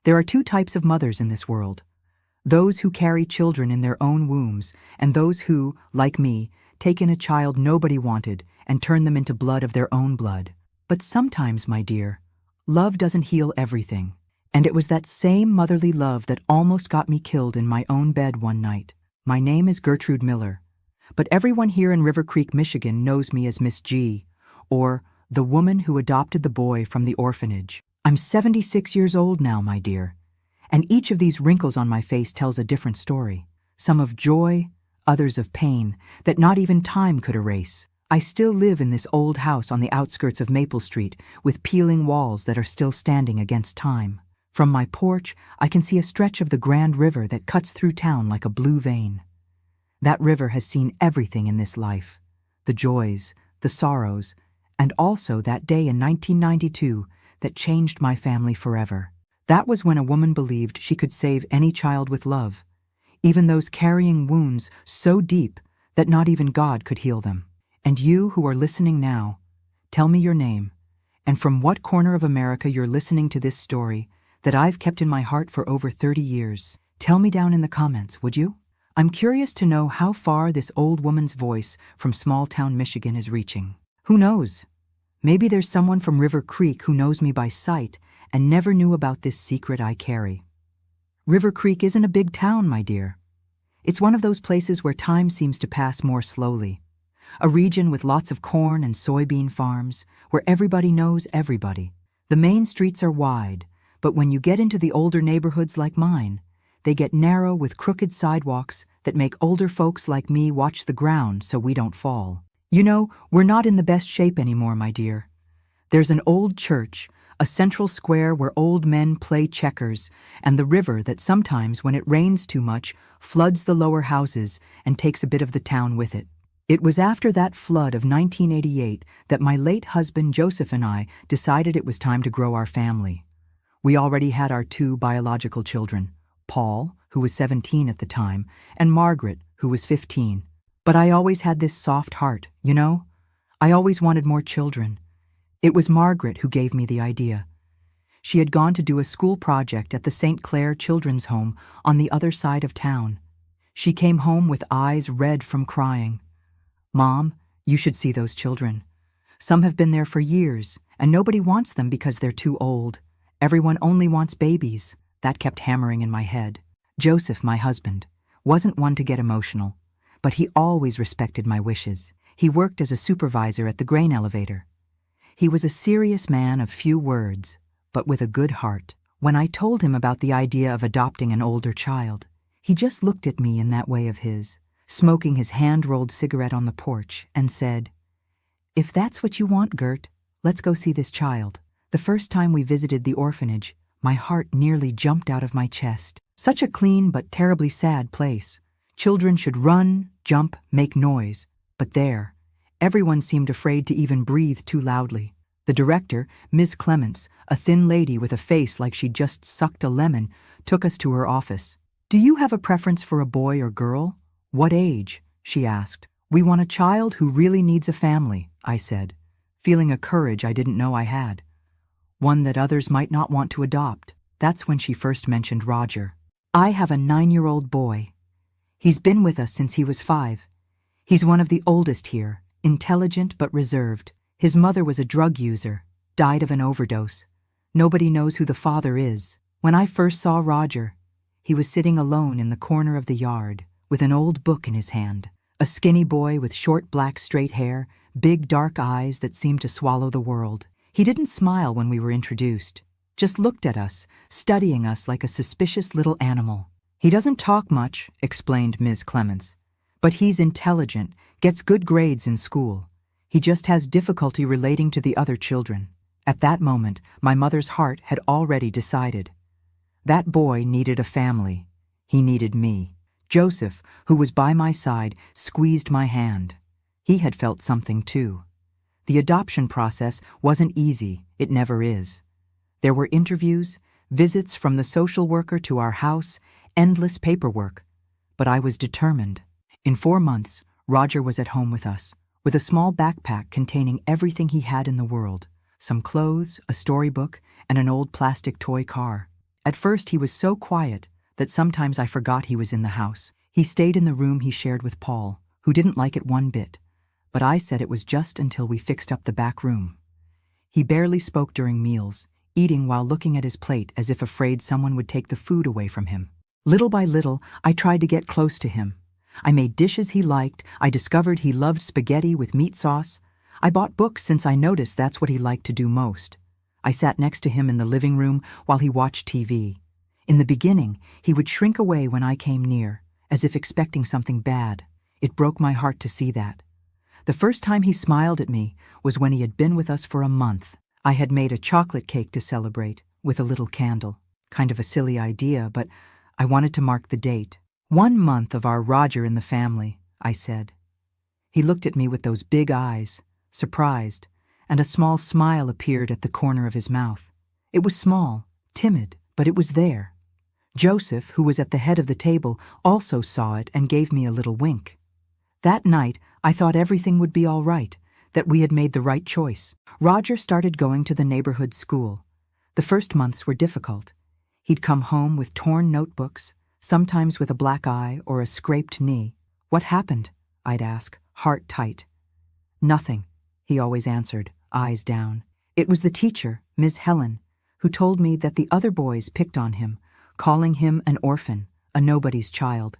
There are two types of mothers in this world: those who carry children in their own wombs, and those who, like me, take in a child nobody wanted and turn them into blood of their own blood. But sometimes, my dear, love doesn't heal everything. And it was that same motherly love that almost got me killed in my own bed one night. My name is Gertrude Miller, but everyone here in River Creek, Michigan knows me as Miss G, or the woman who adopted the boy from the orphanage. I'm 76 years old now, my dear, and each of these wrinkles on my face tells a different story. Some of joy, others of pain, that not even time could erase. I still live in this old house on the outskirts of Maple Street with peeling walls that are still standing against time. From my porch, I can see a stretch of the Grand River that cuts through town like a blue vein. That river has seen everything in this life: the joys, the sorrows, and also that day in 1992 that changed my family forever. That was when a woman believed she could save any child with love, even those carrying wounds so deep that not even God could heal them. And you who are listening now, tell me your name, and from what corner of America you're listening to this story that I've kept in my heart for over 30 years. Tell me down in the comments, would you? I'm curious to know how far this old woman's voice from small-town Michigan is reaching. Who knows? Maybe there's someone from River Creek who knows me by sight and never knew about this secret I carry. River Creek isn't a big town, my dear. It's one of those places where time seems to pass more slowly. A region with lots of corn and soybean farms, where everybody knows everybody. The main streets are wide, but when you get into the older neighborhoods like mine, they get narrow with crooked sidewalks that make older folks like me watch the ground so we don't fall. You know, we're not in the best shape anymore, my dear. There's an old church, a central square where old men play checkers, and the river that sometimes, when it rains too much, floods the lower houses and takes a bit of the town with it. It was after that flood of 1988 that my late husband Joseph and I decided it was time to grow our family. We already had our two biological children, Paul, who was 17 at the time, and Margaret, who was 15. But I always had this soft heart, you know? I always wanted more children. It was Margaret who gave me the idea. She had gone to do a school project at the St. Clair Children's Home on the other side of town. She came home with eyes red from crying. "Mom, you should see those children. Some have been there for years, and nobody wants them because they're too old. Everyone only wants babies." That kept hammering in my head. Joseph, my husband, wasn't one to get emotional, but he always respected my wishes. He worked as a supervisor at the grain elevator. He was a serious man of few words, but with a good heart. When I told him about the idea of adopting an older child, he just looked at me in that way of his, smoking his hand-rolled cigarette on the porch, and said, "If that's what you want, Gert, let's go see this child." The first time we visited the orphanage, my heart nearly jumped out of my chest. Such a clean but terribly sad place. Children should run, jump, make noise. But there, everyone seemed afraid to even breathe too loudly. The director, Ms. Clements, a thin lady with a face like she'd just sucked a lemon, took us to her office. "Do you have a preference for a boy or girl? What age?" she asked. "We want a child who really needs a family," I said, feeling a courage I didn't know I had. One that others might not want to adopt. That's when she first mentioned Roger. "I have a 9-year-old boy. He's been with us since he was 5. He's one of the oldest here, intelligent but reserved. His mother was a drug user, died of an overdose. Nobody knows who the father is. When I first saw Roger, he was sitting alone in the corner of the yard, with an old book in his hand. A skinny boy with short black straight hair, big dark eyes that seemed to swallow the world. He didn't smile when we were introduced, just looked at us, studying us like a suspicious little animal. "He doesn't talk much," explained Ms. Clements, "but he's intelligent, gets good grades in school. He just has difficulty relating to the other children." At that moment, my mother's heart had already decided. That boy needed a family. He needed me. Joseph, who was by my side, squeezed my hand. He had felt something too. The adoption process wasn't easy, it never is. There were interviews, visits from the social worker to our house, endless paperwork. But I was determined. In 4 months, Roger was at home with us, with a small backpack containing everything he had in the world: some clothes, a storybook, and an old plastic toy car. At first he was so quiet that sometimes I forgot he was in the house. He stayed in the room he shared with Paul, who didn't like it one bit, but I said it was just until we fixed up the back room. He barely spoke during meals, eating while looking at his plate as if afraid someone would take the food away from him. Little by little, I tried to get close to him. I made dishes he liked. I discovered he loved spaghetti with meat sauce. I bought books since I noticed that's what he liked to do most. I sat next to him in the living room while he watched TV. In the beginning, he would shrink away when I came near, as if expecting something bad. It broke my heart to see that. The first time he smiled at me was when he had been with us for a month. I had made a chocolate cake to celebrate, with a little candle. Kind of a silly idea, but I wanted to mark the date. 1 month of our Roger in the family, I said. He looked at me with those big eyes, surprised, and a small smile appeared at the corner of his mouth. It was small, timid, but it was there. Joseph, who was at the head of the table, also saw it and gave me a little wink. That night, I thought everything would be all right, that we had made the right choice. Roger started going to the neighborhood school. The first months were difficult. He'd come home with torn notebooks, sometimes with a black eye or a scraped knee. "What happened?" I'd ask, heart tight. "Nothing," he always answered, eyes down. It was the teacher, Ms. Helen, who told me that the other boys picked on him, calling him an orphan, a nobody's child.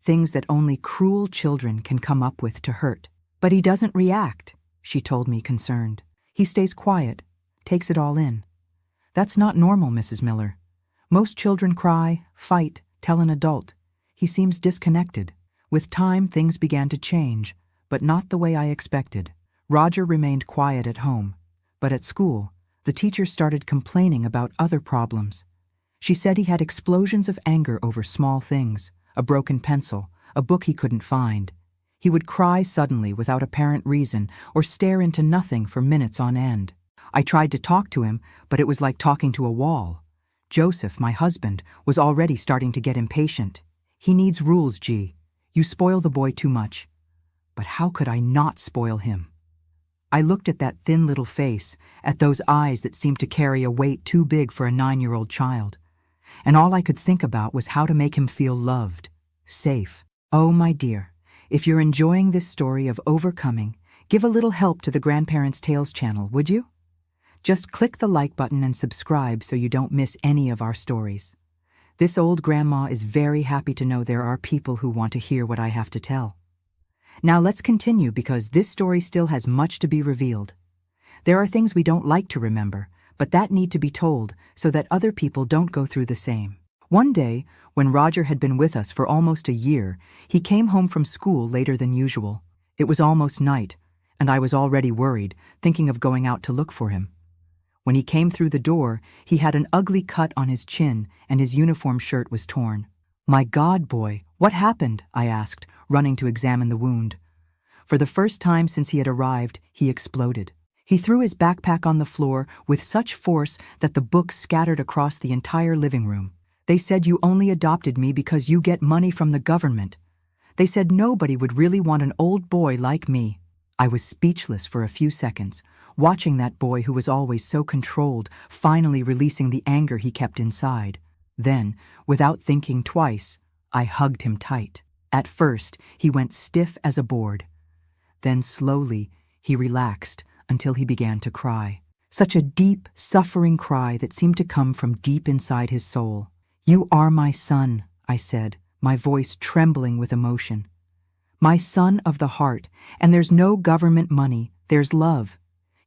Things that only cruel children can come up with to hurt. "But he doesn't react," she told me, concerned. "He stays quiet, takes it all in." "That's not normal, Mrs. Miller. Most children cry, fight, tell an adult. He seems disconnected." With time, things began to change, but not the way I expected. Roger remained quiet at home, but at school, the teacher started complaining about other problems. She said he had explosions of anger over small things, a broken pencil, a book he couldn't find. He would cry suddenly without apparent reason or stare into nothing for minutes on end. I tried to talk to him, but it was like talking to a wall. Joseph, my husband, was already starting to get impatient. "He needs rules, G. You spoil the boy too much." But how could I not spoil him? I looked at that thin little face, at those eyes that seemed to carry a weight too big for a 9-year-old child. And all I could think about was how to make him feel loved, safe. Oh, my dear, if you're enjoying this story of overcoming, give a little help to the Grandparents' Tales channel, would you? Just click the like button and subscribe so you don't miss any of our stories. This old grandma is very happy to know there are people who want to hear what I have to tell. Now let's continue because this story still has much to be revealed. There are things we don't like to remember, but that need to be told so that other people don't go through the same. One day, when Roger had been with us for almost a year, he came home from school later than usual. It was almost night, and I was already worried, thinking of going out to look for him. When he came through the door, he had an ugly cut on his chin and his uniform shirt was torn. "My God, boy, what happened?" I asked, running to examine the wound. For the first time since he had arrived, he exploded. He threw his backpack on the floor with such force that the books scattered across the entire living room. "They said you only adopted me because you get money from the government. They said nobody would really want an old boy like me." I was speechless for a few seconds, watching that boy who was always so controlled, finally releasing the anger he kept inside. Then, without thinking twice, I hugged him tight. At first, he went stiff as a board. Then slowly, he relaxed until he began to cry. Such a deep, suffering cry that seemed to come from deep inside his soul. "You are my son," I said, my voice trembling with emotion. "My son of the heart, and there's no government money, there's love.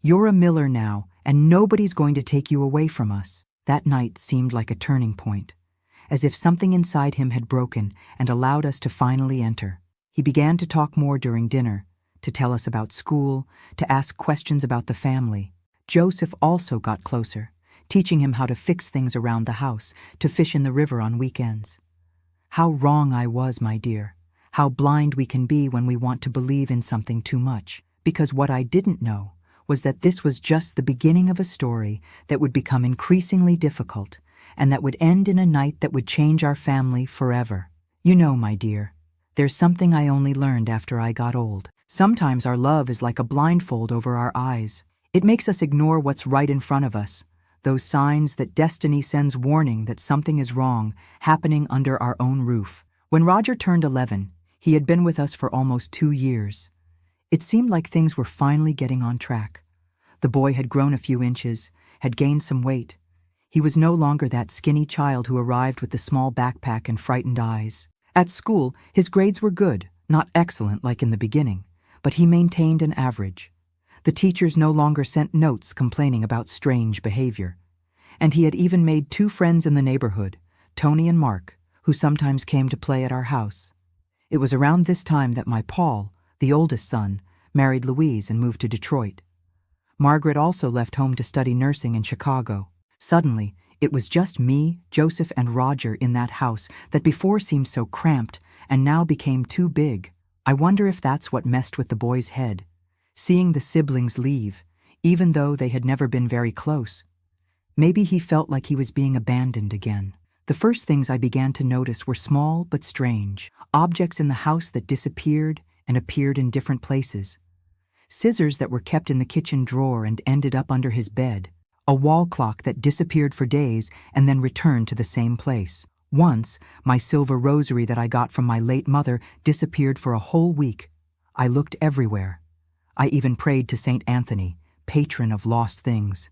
You're a Miller now, and nobody's going to take you away from us." That night seemed like a turning point, as if something inside him had broken and allowed us to finally enter. He began to talk more during dinner, to tell us about school, to ask questions about the family. Joseph also got closer, teaching him how to fix things around the house, to fish in the river on weekends. How wrong I was, my dear. How blind we can be when we want to believe in something too much. Because what I didn't know was that this was just the beginning of a story that would become increasingly difficult, and that would end in a night that would change our family forever. You know, my dear, there's something I only learned after I got old. Sometimes our love is like a blindfold over our eyes. It makes us ignore what's right in front of us, those signs that destiny sends warning that something is wrong, happening under our own roof. When Roger turned 11, he had been with us for almost 2 years. It seemed like things were finally getting on track. The boy had grown a few inches, had gained some weight. He was no longer that skinny child who arrived with the small backpack and frightened eyes. At school, his grades were good, not excellent like in the beginning, but he maintained an average. The teachers no longer sent notes complaining about strange behavior. And he had even made 2 friends in the neighborhood, Tony and Mark, who sometimes came to play at our house. It was around this time that my Paul, the oldest son, married Louise and moved to Detroit. Margaret also left home to study nursing in Chicago. Suddenly, it was just me, Joseph, and Roger in that house that before seemed so cramped and now became too big. I wonder if that's what messed with the boy's head, seeing the siblings leave, even though they had never been very close. Maybe he felt like he was being abandoned again. The first things I began to notice were small but strange, objects in the house that disappeared and appeared in different places. Scissors that were kept in the kitchen drawer and ended up under his bed. A wall clock that disappeared for days and then returned to the same place. Once, my silver rosary that I got from my late mother disappeared for a whole week. I looked everywhere. I even prayed to Saint Anthony, patron of lost things.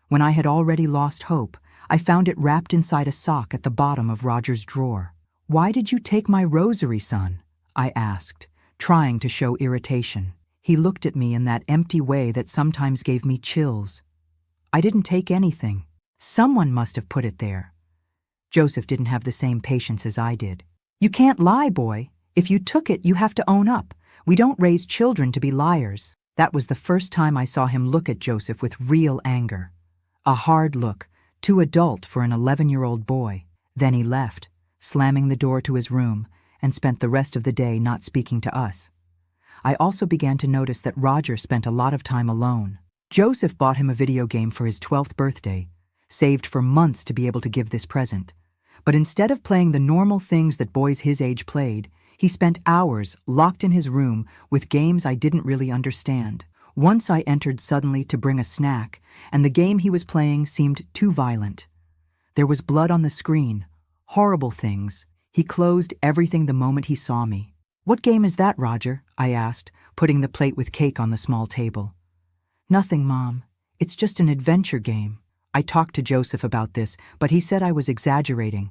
When I had already lost hope, I found it wrapped inside a sock at the bottom of Roger's drawer. "Why did you take my rosary, son?" I asked, trying to show irritation. He looked at me in that empty way that sometimes gave me chills. "I didn't take anything. Someone must have put it there." Joseph didn't have the same patience as I did. "You can't lie, boy. If you took it, you have to own up. We don't raise children to be liars." That was the first time I saw him look at Joseph with real anger. A hard look, too adult for an 11-year-old boy. Then he left, slamming the door to his room, and spent the rest of the day not speaking to us. I also began to notice that Roger spent a lot of time alone. Joseph bought him a video game for his 12th birthday, saved for months to be able to give this present. But instead of playing the normal things that boys his age played, he spent hours locked in his room with games I didn't really understand. Once I entered suddenly to bring a snack, and the game he was playing seemed too violent. There was blood on the screen, horrible things. He closed everything the moment he saw me. "What game is that, Roger?" I asked, putting the plate with cake on the small table. "Nothing, Mom. It's just an adventure game." I talked to Joseph about this, but he said I was exaggerating.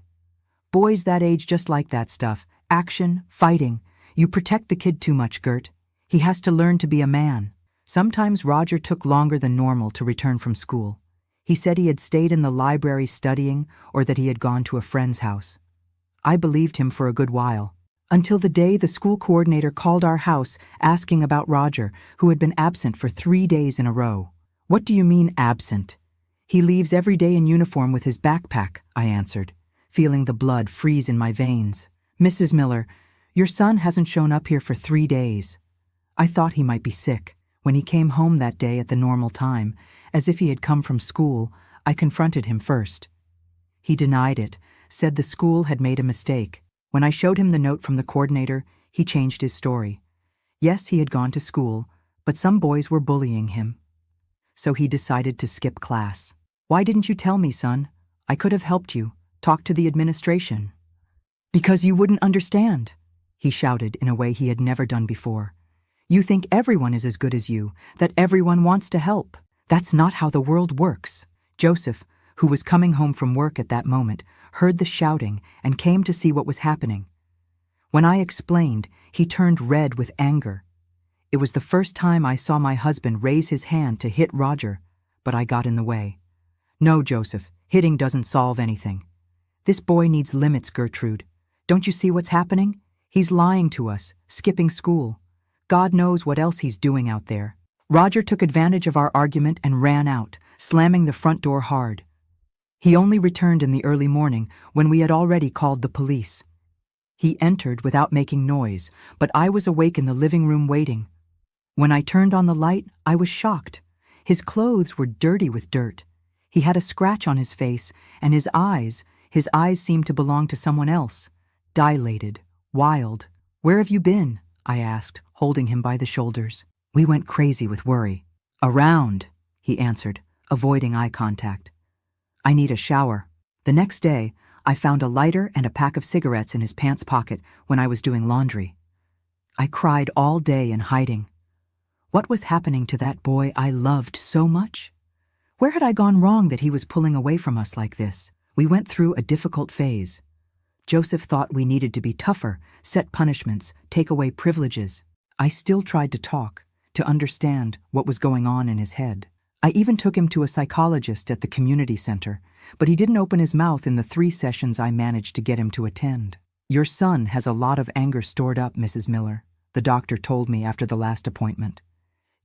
"Boys that age just like that stuff. Action, fighting. You protect the kid too much, Gert. He has to learn to be a man." Sometimes Roger took longer than normal to return from school. He said he had stayed in the library studying or that he had gone to a friend's house. I believed him for a good while, until the day the school coordinator called our house asking about Roger, who had been absent for 3 days in a row. "What do you mean absent?" "He leaves every day in uniform with his backpack," I answered, feeling the blood freeze in my veins. "Mrs. Miller, your son hasn't shown up here for 3 days. I thought he might be sick. When he came home that day at the normal time, as if he had come from school, I confronted him first. He denied it, said the school had made a mistake. When I showed him the note from the coordinator, he changed his story. Yes, he had gone to school, but some boys were bullying him. So he decided to skip class. "Why didn't you tell me, son? I could have helped you, talked to the administration." "Because you wouldn't understand," he shouted in a way he had never done before. "You think everyone is as good as you, that everyone wants to help. That's not how the world works." Joseph, who was coming home from work at that moment, heard the shouting and came to see what was happening. When I explained, he turned red with anger. It was the first time I saw my husband raise his hand to hit Roger, but I got in the way. "No, Joseph, hitting doesn't solve anything. This boy needs limits, Gertrude. Don't you see what's happening? He's lying to us, skipping school. God knows what else he's doing out there." Roger took advantage of our argument and ran out, slamming the front door hard. He only returned in the early morning when we had already called the police. He entered without making noise, but I was awake in the living room waiting. When I turned on the light, I was shocked. His clothes were dirty with dirt. He had a scratch on his face, and his eyes seemed to belong to someone else. Dilated, wild. "Where have you been?" I asked, holding him by the shoulders. "We went crazy with worry." "Around," he answered, avoiding eye contact. I need a shower. The next day, I found a lighter and a pack of cigarettes in his pants pocket when I was doing laundry. I cried all day in hiding. What was happening to that boy I loved so much? Where had I gone wrong that he was pulling away from us like this? We went through a difficult phase. Joseph thought we needed to be tougher, set punishments, take away privileges. I still tried to talk, to understand what was going on in his head. I even took him to a psychologist at the community center, but he didn't open his mouth in the 3 sessions I managed to get him to attend. "Your son has a lot of anger stored up, Mrs. Miller," the doctor told me after the last appointment.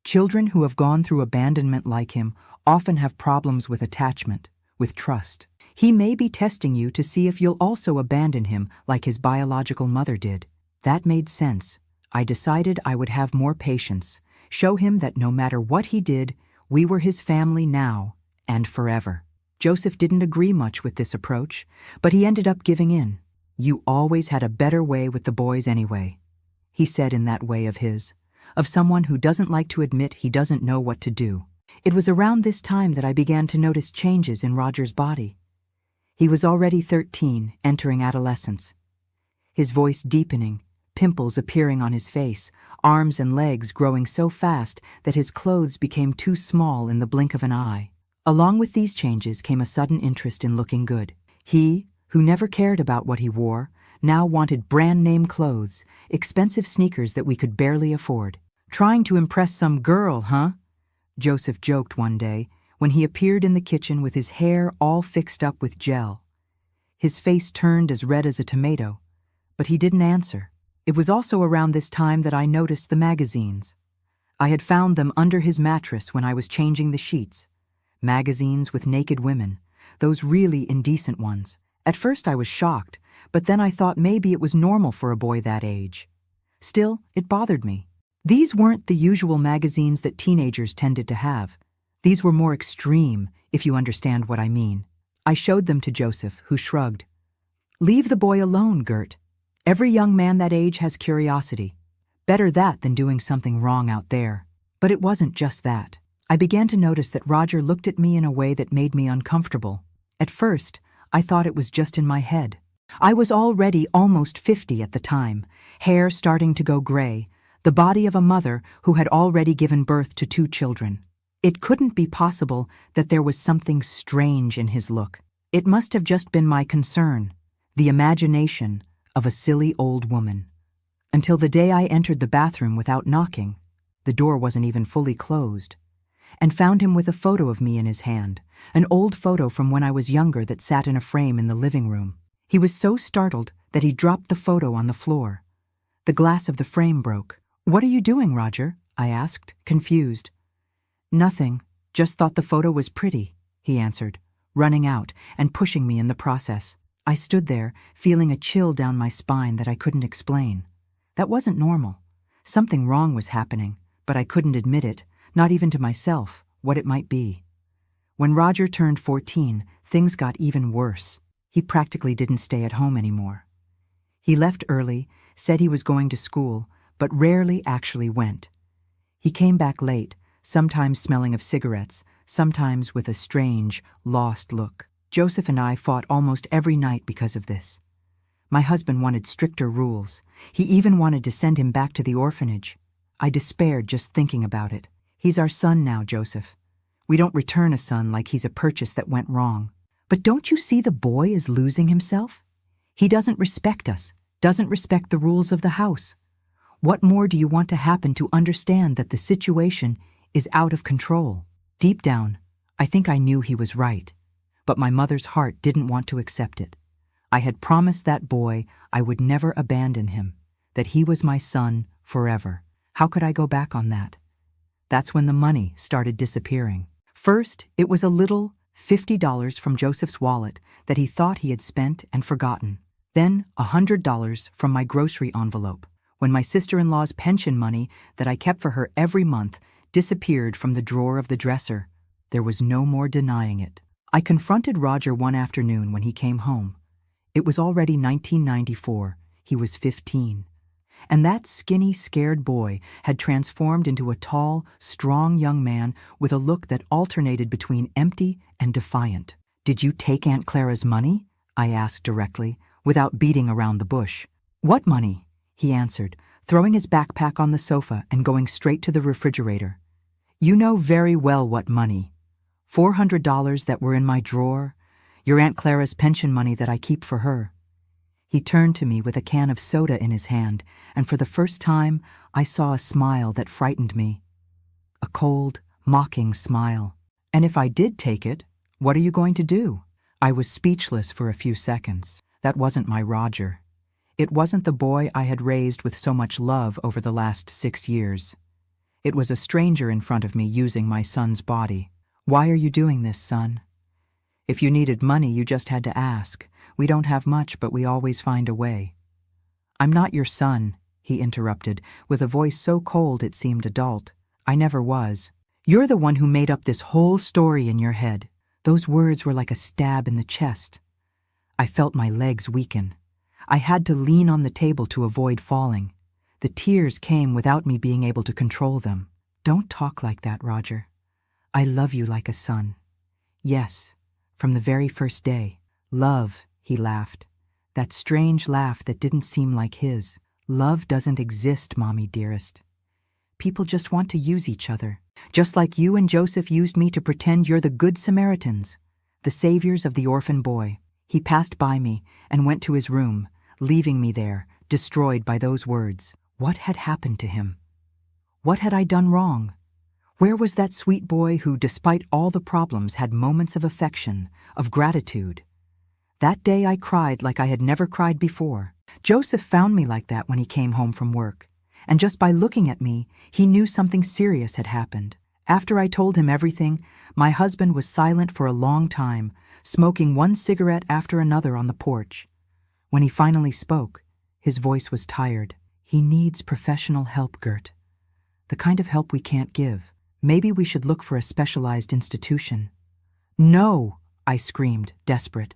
"Children who have gone through abandonment like him often have problems with attachment, with trust. He may be testing you to see if you'll also abandon him like his biological mother did." That made sense. I decided I would have more patience, show him that no matter what he did, we were his family now and forever. Joseph didn't agree much with this approach, but he ended up giving in. "You always had a better way with the boys anyway," he said in that way of his, of someone who doesn't like to admit he doesn't know what to do. It was around this time that I began to notice changes in Roger's body. He was already 13, entering adolescence. His voice deepening, pimples appearing on his face, arms and legs growing so fast that his clothes became too small in the blink of an eye. Along with these changes came a sudden interest in looking good. He, who never cared about what he wore, now wanted brand-name clothes, expensive sneakers that we could barely afford. "Trying to impress some girl, huh?" Joseph joked one day when he appeared in the kitchen with his hair all fixed up with gel. His face turned as red as a tomato, but he didn't answer. It was also around this time that I noticed the magazines. I had found them under his mattress when I was changing the sheets. Magazines with naked women, those really indecent ones. At first I was shocked, but then I thought maybe it was normal for a boy that age. Still, it bothered me. These weren't the usual magazines that teenagers tended to have. These were more extreme, if you understand what I mean. I showed them to Joseph, who shrugged. "Leave the boy alone, Gert. Every young man that age has curiosity. Better that than doing something wrong out there." But it wasn't just that. I began to notice that Roger looked at me in a way that made me uncomfortable. At first, I thought it was just in my head. I was already almost 50 at the time, hair starting to go gray, the body of a mother who had already given birth to 2 children. It couldn't be possible that there was something strange in his look. It must have just been my concern, the imagination of a silly old woman. Until the day I entered the bathroom without knocking, the door wasn't even fully closed, and found him with a photo of me in his hand, an old photo from when I was younger that sat in a frame in the living room. He was so startled that he dropped the photo on the floor. The glass of the frame broke. "What are you doing, Roger?" I asked, confused. "Nothing, just thought the photo was pretty," he answered, running out and pushing me in the process. I stood there, feeling a chill down my spine that I couldn't explain. That wasn't normal. Something wrong was happening, but I couldn't admit it, not even to myself, what it might be. When Roger turned 14, things got even worse. He practically didn't stay at home anymore. He left early, said he was going to school, but rarely actually went. He came back late, sometimes smelling of cigarettes, sometimes with a strange, lost look. Joseph and I fought almost every night because of this. My husband wanted stricter rules. He even wanted to send him back to the orphanage. I despaired just thinking about it. "He's our son now, Joseph. We don't return a son like he's a purchase that went wrong." "But don't you see the boy is losing himself? He doesn't respect us, doesn't respect the rules of the house. What more do you want to happen to understand that the situation is out of control?" Deep down, I think I knew he was right, but my mother's heart didn't want to accept it. I had promised that boy I would never abandon him, that he was my son forever. How could I go back on that? That's when the money started disappearing. First, it was a little $50 from Joseph's wallet that he thought he had spent and forgotten. Then $100 from my grocery envelope, when my sister-in-law's pension money that I kept for her every month disappeared from the drawer of the dresser. There was no more denying it. I confronted Roger one afternoon when he came home. It was already 1994. He was 15. And that skinny, scared boy had transformed into a tall, strong young man with a look that alternated between empty and defiant. Did you take Aunt Clara's money? I asked directly, without beating around the bush. What money? He answered, throwing his backpack on the sofa and going straight to the refrigerator. You know very well what money. $400 that were in my drawer, your Aunt Clara's pension money that I keep for her. He turned to me with a can of soda in his hand, and for the first time I saw a smile that frightened me. A cold, mocking smile. And if I did take it, what are you going to do? I was speechless for a few seconds. That wasn't my Roger. It wasn't the boy I had raised with so much love over the last 6 years. It was a stranger in front of me using my son's body. Why are you doing this, son? If you needed money, you just had to ask. We don't have much, but we always find a way. I'm not your son, he interrupted, with a voice so cold it seemed adult. I never was. You're the one who made up this whole story in your head. Those words were like a stab in the chest. I felt my legs weaken. I had to lean on the table to avoid falling. The tears came without me being able to control them. Don't talk like that, Roger. I love you like a son. Yes, from the very first day. Love, he laughed. That strange laugh that didn't seem like his. Love doesn't exist, Mommy dearest. People just want to use each other. Just like you and Joseph used me to pretend you're the good Samaritans, the saviors of the orphan boy. He passed by me and went to his room, leaving me there, destroyed by those words. What had happened to him? What had I done wrong? Where was that sweet boy who, despite all the problems, had moments of affection, of gratitude? That day I cried like I had never cried before. Joseph found me like that when he came home from work. And just by looking at me, he knew something serious had happened. After I told him everything, my husband was silent for a long time, smoking one cigarette after another on the porch. When he finally spoke, his voice was tired. He needs professional help, Gert. The kind of help we can't give. Maybe we should look for a specialized institution. No, I screamed, desperate.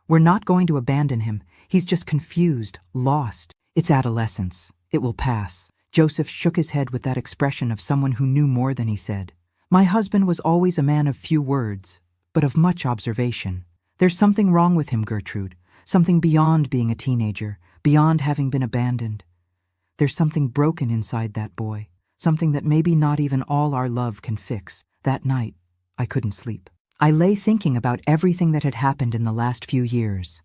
We're not going to abandon him. He's just confused, lost. It's adolescence. It will pass. Joseph shook his head with that expression of someone who knew more than he said. My husband was always a man of few words, but of much observation. There's something wrong with him, Gertrude. Something beyond being a teenager, beyond having been abandoned. There's something broken inside that boy, something that maybe not even all our love can fix. That night, I couldn't sleep. I lay thinking about everything that had happened in the last few years.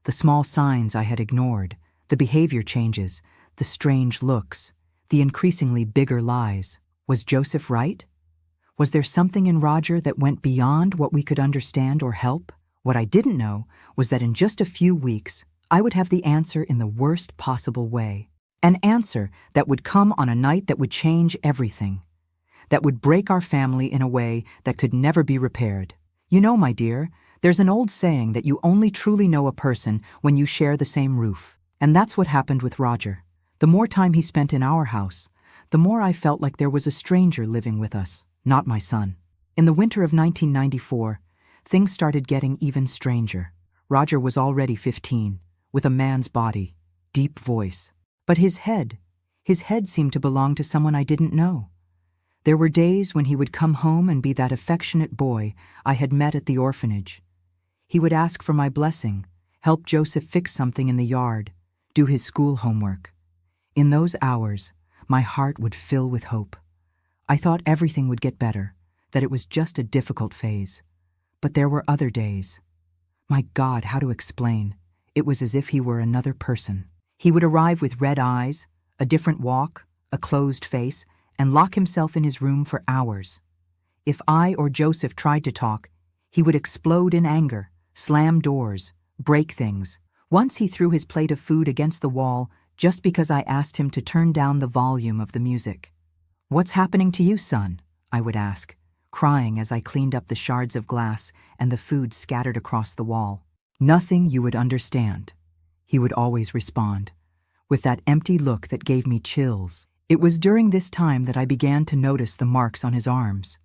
The small signs I had ignored, the behavior changes, the strange looks, the increasingly bigger lies. Was Joseph right? Was there something in Roger that went beyond what we could understand or help? What I didn't know was that in just a few weeks, I would have the answer in the worst possible way. An answer that would come on a night that would change everything, that would break our family in a way that could never be repaired. You know, my dear, there's an old saying that you only truly know a person when you share the same roof. And that's what happened with Roger. The more time he spent in our house, the more I felt like there was a stranger living with us, not my son. In the winter of 1994, things started getting even stranger. Roger was already 15, with a man's body, deep voice. But his head seemed to belong to someone I didn't know. There were days when he would come home and be that affectionate boy I had met at the orphanage. He would ask for my blessing, help Joseph fix something in the yard, do his school homework. In those hours, my heart would fill with hope. I thought everything would get better, that it was just a difficult phase. But there were other days. My God, how to explain? It was as if he were another person. He would arrive with red eyes, a different walk, a closed face, and lock himself in his room for hours. If I or Joseph tried to talk, he would explode in anger, slam doors, break things. Once he threw his plate of food against the wall just because I asked him to turn down the volume of the music. "What's happening to you, son?" I would ask, crying as I cleaned up the shards of glass and the food scattered across the wall. "Nothing you would understand," he would always respond, with that empty look that gave me chills. It was during this time that I began to notice the marks on his arms.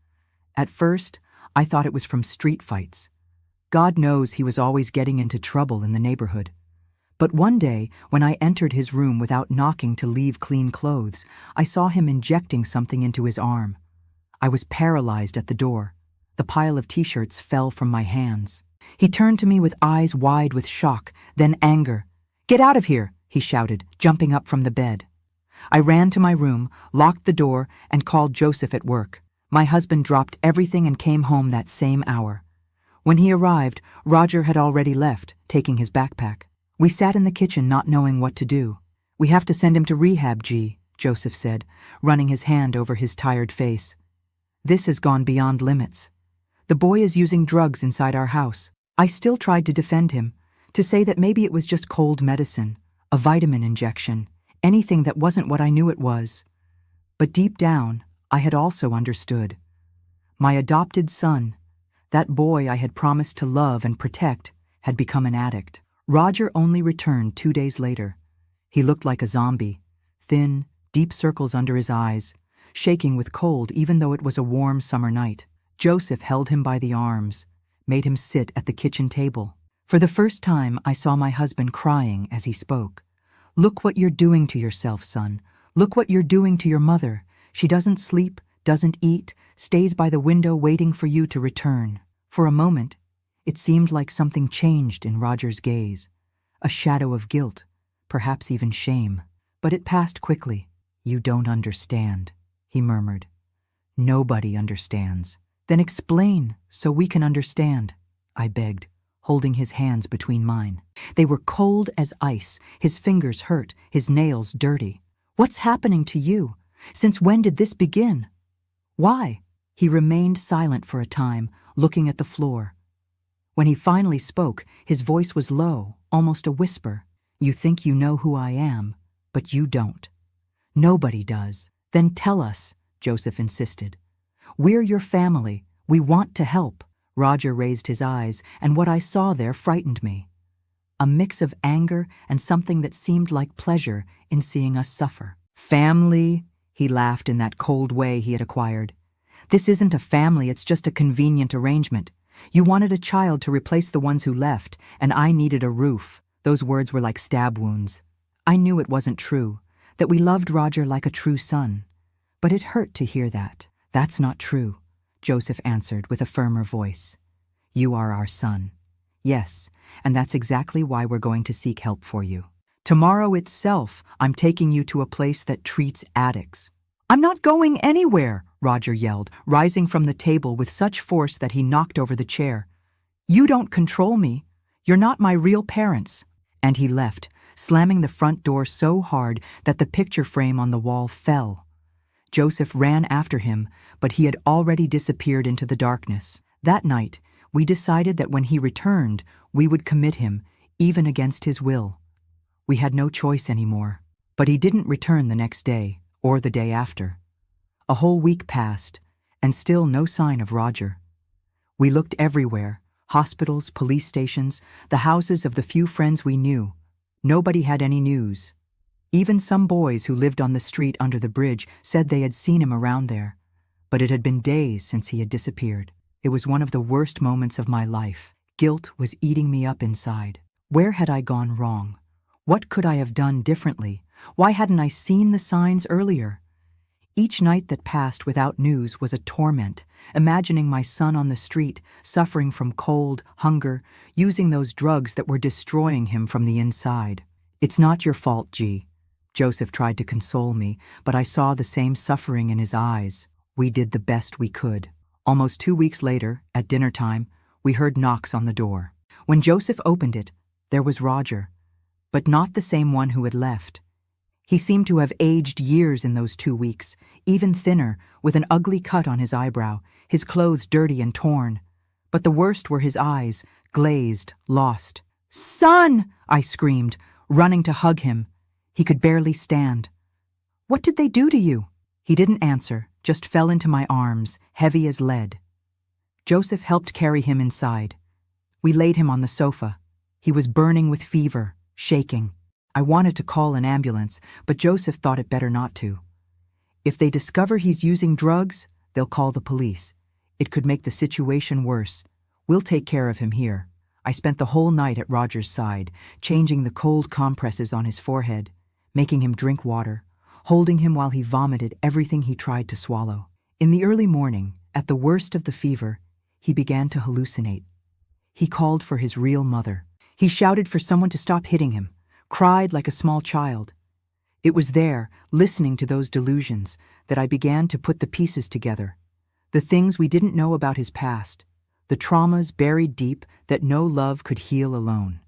At first, I thought it was from street fights. God knows he was always getting into trouble in the neighborhood. But one day, when I entered his room without knocking to leave clean clothes, I saw him injecting something into his arm. I was paralyzed at the door. The pile of t-shirts fell from my hands. He turned to me with eyes wide with shock, then anger. "Get out of here," he shouted, jumping up from the bed. I ran to my room, locked the door, and called Joseph at work. My husband dropped everything and came home that same hour. When he arrived, Roger had already left, taking his backpack. We sat in the kitchen not knowing what to do. "We have to send him to rehab, G," Joseph said, running his hand over his tired face. "This has gone beyond limits. The boy is using drugs inside our house." I still tried to defend him, to say that maybe it was just cold medicine, a vitamin injection, anything that wasn't what I knew it was. But deep down, I had also understood. My adopted son, that boy I had promised to love and protect, had become an addict. Roger only returned 2 days later. He looked like a zombie, thin, deep circles under his eyes, shaking with cold even though it was a warm summer night. Joseph held him by the arms, made him sit at the kitchen table. For the first time, I saw my husband crying as he spoke. "Look what you're doing to yourself, son. Look what you're doing to your mother. She doesn't sleep, doesn't eat, stays by the window waiting for you to return." For a moment, it seemed like something changed in Roger's gaze, a shadow of guilt, perhaps even shame. But it passed quickly. "You don't understand," he murmured. "Nobody understands." "Then explain so we can understand," I begged, holding his hands between mine. They were cold as ice, his fingers hurt, his nails dirty. "What's happening to you? Since when did this begin? Why?" He remained silent for a time, looking at the floor. When he finally spoke, his voice was low, almost a whisper. "You think you know who I am, but you don't. Nobody does." "Then tell us," Joseph insisted. "We're your family. We want to help." Roger raised his eyes, and what I saw there frightened me. A mix of anger and something that seemed like pleasure in seeing us suffer. "Family?" He laughed in that cold way he had acquired. "This isn't a family, it's just a convenient arrangement. You wanted a child to replace the ones who left, and I needed a roof." Those words were like stab wounds. I knew it wasn't true, that we loved Roger like a true son. But it hurt to hear that. "That's not true," Joseph answered with a firmer voice. "You are our son. Yes, and that's exactly why we're going to seek help for you. Tomorrow itself, I'm taking you to a place that treats addicts." "I'm not going anywhere," Roger yelled, rising from the table with such force that he knocked over the chair. "You don't control me. You're not my real parents." And he left, slamming the front door so hard that the picture frame on the wall fell. Joseph ran after him, but he had already disappeared into the darkness. That night, we decided that when he returned, we would commit him, even against his will. We had no choice anymore. But he didn't return the next day, or the day after. A whole week passed, and still no sign of Roger. We looked everywhere, hospitals, police stations, the houses of the few friends we knew. Nobody had any news. Even some boys who lived on the street under the bridge said they had seen him around there. But it had been days since he had disappeared. It was one of the worst moments of my life. Guilt was eating me up inside. Where had I gone wrong? What could I have done differently? Why hadn't I seen the signs earlier? Each night that passed without news was a torment, imagining my son on the street, suffering from cold, hunger, using those drugs that were destroying him from the inside. "It's not your fault, G." Joseph tried to console me, but I saw the same suffering in his eyes. We did the best we could. Almost 2 weeks later, at dinner time, we heard knocks on the door. When Joseph opened it, there was Roger, but not the same one who had left. He seemed to have aged years in those 2 weeks, even thinner, with an ugly cut on his eyebrow, his clothes dirty and torn. But the worst were his eyes, glazed, lost. "Son!" I screamed, running to hug him. He could barely stand. "What did they do to you?" He didn't answer, just fell into my arms, heavy as lead. Joseph helped carry him inside. We laid him on the sofa. He was burning with fever, shaking. I wanted to call an ambulance, but Joseph thought it better not to. If they discover he's using drugs, they'll call the police. It could make the situation worse. We'll take care of him here. I spent the whole night at Roger's side, changing the cold compresses on his forehead, making him drink water, holding him while he vomited everything he tried to swallow. In the early morning, at the worst of the fever, he began to hallucinate. He called for his real mother. He shouted for someone to stop hitting him, cried like a small child. It was there, listening to those delusions, that I began to put the pieces together. The things we didn't know about his past, the traumas buried deep that no love could heal alone.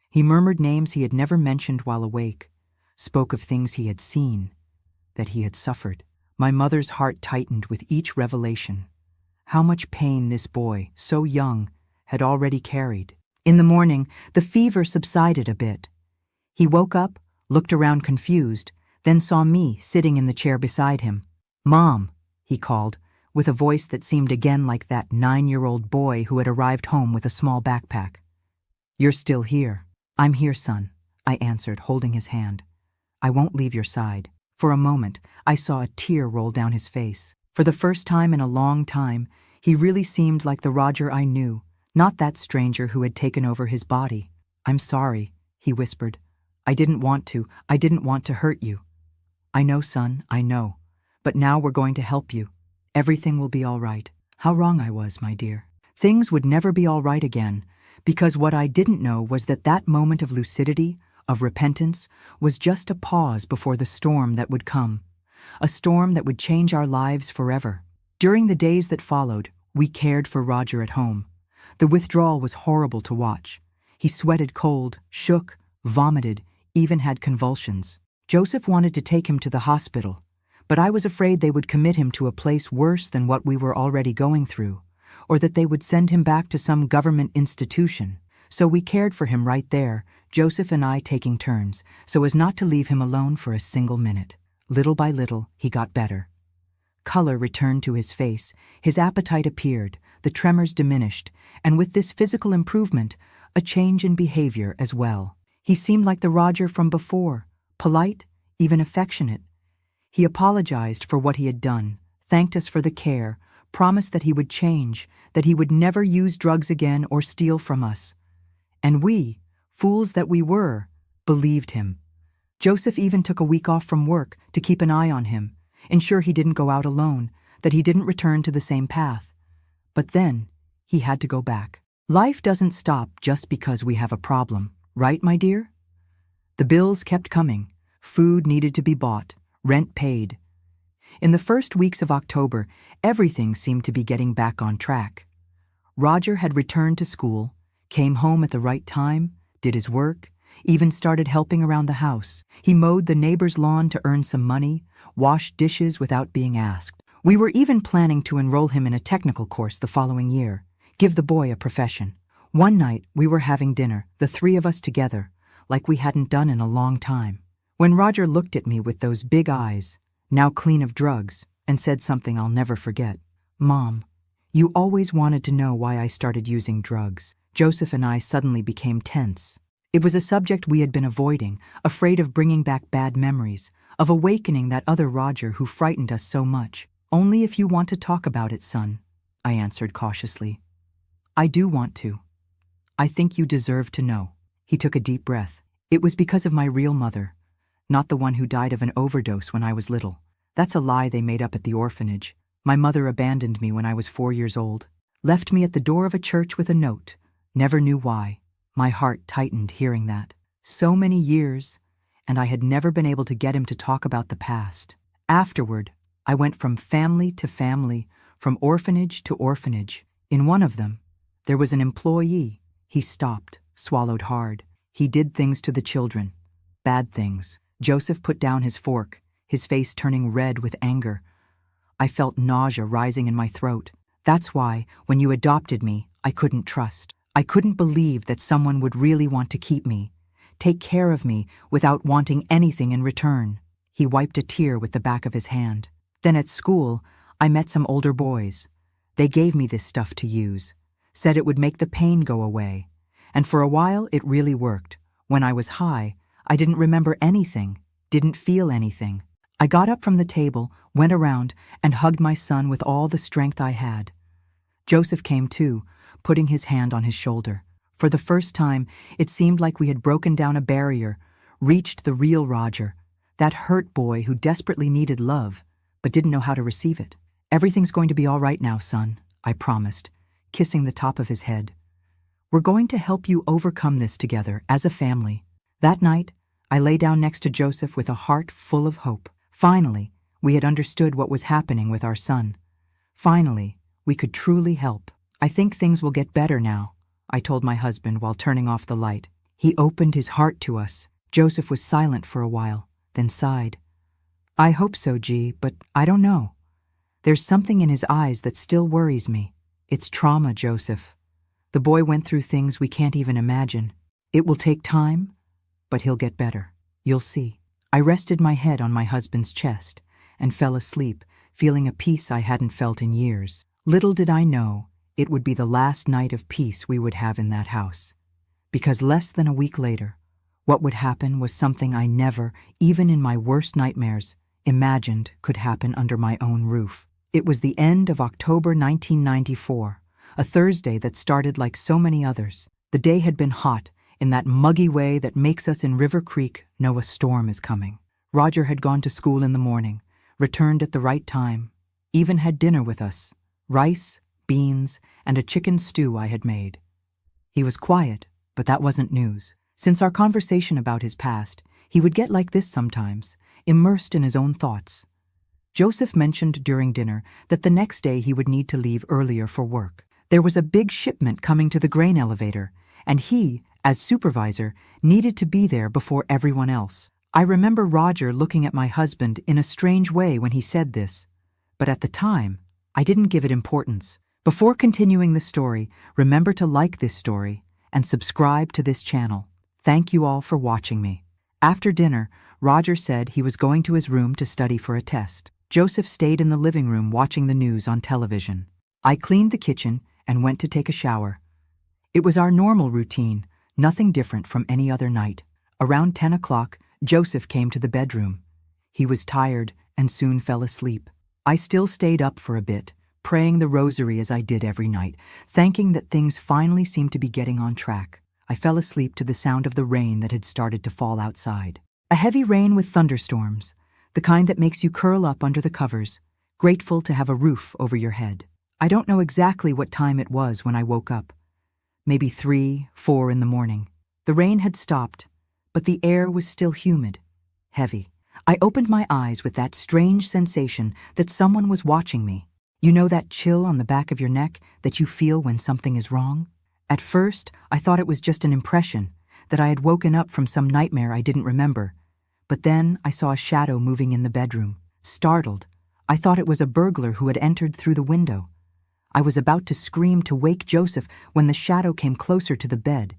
He murmured names he had never mentioned while awake, spoke of things he had seen, that he had suffered. My mother's heart tightened with each revelation. How much pain this boy, so young, had already carried. In the morning, the fever subsided a bit. He woke up, looked around confused, then saw me sitting in the chair beside him. "Mom," he called, with a voice that seemed again like that 9-year-old boy who had arrived home with a small backpack. "You're still here." "I'm here, son," I answered, holding his hand. "I won't leave your side." For a moment, I saw a tear roll down his face. For the first time in a long time, he really seemed like the Roger I knew, not that stranger who had taken over his body. "I'm sorry," he whispered. I didn't want to hurt you." "I know, son, I know. But now we're going to help you. Everything will be all right." How wrong I was, my dear. Things would never be all right again, because what I didn't know was that that moment of lucidity, of repentance, was just a pause before the storm that would come, a storm that would change our lives forever. During the days that followed, we cared for Roger at home. The withdrawal was horrible to watch. He sweated cold, shook, vomited, even had convulsions. Joseph wanted to take him to the hospital, but I was afraid they would commit him to a place worse than what we were already going through, or that they would send him back to some government institution. So we cared for him right there, Joseph and I taking turns, so as not to leave him alone for a single minute. Little by little, he got better. Color returned to his face, his appetite appeared, the tremors diminished, and with this physical improvement, a change in behavior as well. He seemed like the Roger from before, polite, even affectionate. He apologized for what he had done, thanked us for the care, promised that he would change, that he would never use drugs again or steal from us. And we, fools that we were, believed him. Joseph even took a week off from work to keep an eye on him, ensure he didn't go out alone, that he didn't return to the same path. But then, he had to go back. Life doesn't stop just because we have a problem, right, my dear? The bills kept coming. Food needed to be bought, rent paid. In the first weeks of October, everything seemed to be getting back on track. Roger had returned to school, came home at the right time, did his work, even started helping around the house. He mowed the neighbor's lawn to earn some money, washed dishes without being asked. We were even planning to enroll him in a technical course the following year, give the boy a profession. One night, we were having dinner, the three of us together, like we hadn't done in a long time, when Roger looked at me with those big eyes, now clean of drugs, and said something I'll never forget. "Mom, you always wanted to know why I started using drugs." Joseph and I suddenly became tense. It was a subject we had been avoiding, afraid of bringing back bad memories, of awakening that other Roger who frightened us so much. "Only if you want to talk about it, son," I answered cautiously. "I do want to. I think you deserve to know." He took a deep breath. "It was because of my real mother, not the one who died of an overdose when I was little. That's a lie they made up at the orphanage. My mother abandoned me when I was 4 years old, left me at the door of a church with a note. Never knew why." My heart tightened hearing that. So many years, and I had never been able to get him to talk about the past. Afterward, I went from family to family, from orphanage to orphanage. In one of them, there was an employee. He stopped, swallowed hard. He did things to the children. Bad things. Joseph put down his fork, his face turning red with anger. I felt nausea rising in my throat. That's why, when you adopted me, I couldn't trust. I couldn't believe that someone would really want to keep me, take care of me without wanting anything in return. He wiped a tear with the back of his hand. Then at school, I met some older boys. They gave me this stuff to use, said it would make the pain go away. And for a while, it really worked. When I was high, I didn't remember anything, didn't feel anything. I got up from the table, went around, and hugged my son with all the strength I had. Joseph came too, putting his hand on his shoulder. For the first time, it seemed like we had broken down a barrier, reached the real Roger, that hurt boy who desperately needed love, but didn't know how to receive it. "Everything's going to be all right now, son," I promised, kissing the top of his head. We're going to help you overcome this together as a family. That night, I lay down next to Joseph with a heart full of hope. Finally, we had understood what was happening with our son. Finally, we could truly help. I think things will get better now, I told my husband while turning off the light. He opened his heart to us. Joseph was silent for a while, then sighed. I hope so, G, but I don't know. There's something in his eyes that still worries me. It's trauma, Joseph. The boy went through things we can't even imagine. It will take time, but he'll get better. You'll see. I rested my head on my husband's chest and fell asleep, feeling a peace I hadn't felt in years. Little did I know it would be the last night of peace we would have in that house. Because less than a week later, what would happen was something I never, even in my worst nightmares, imagined could happen under my own roof. It was the end of October 1994, a Thursday that started like so many others. The day had been hot, in that muggy way that makes us in River Creek know a storm is coming. Roger had gone to school in the morning, returned at the right time, even had dinner with us, rice, beans, and a chicken stew I had made. He was quiet, but that wasn't news. Since our conversation about his past, he would get like this sometimes, immersed in his own thoughts. Joseph mentioned during dinner that the next day he would need to leave earlier for work. There was a big shipment coming to the grain elevator, and he, as supervisor, needed to be there before everyone else. I remember Roger looking at my husband in a strange way when he said this, but at the time, I didn't give it importance. Before continuing the story, remember to like this story and subscribe to this channel. Thank you all for watching me. After dinner, Roger said he was going to his room to study for a test. Joseph stayed in the living room watching the news on television. I cleaned the kitchen and went to take a shower. It was our normal routine, nothing different from any other night. Around 10 o'clock, Joseph came to the bedroom. He was tired and soon fell asleep. I still stayed up for a bit, praying the rosary as I did every night, thanking that things finally seemed to be getting on track. I fell asleep to the sound of the rain that had started to fall outside. A heavy rain with thunderstorms, the kind that makes you curl up under the covers, grateful to have a roof over your head. I don't know exactly what time it was when I woke up. Maybe 3, 4 in the morning. The rain had stopped, but the air was still humid, heavy. I opened my eyes with that strange sensation that someone was watching me. You know that chill on the back of your neck that you feel when something is wrong? At first, I thought it was just an impression, that I had woken up from some nightmare I didn't remember. But then I saw a shadow moving in the bedroom. Startled, I thought it was a burglar who had entered through the window. I was about to scream to wake Joseph when the shadow came closer to the bed,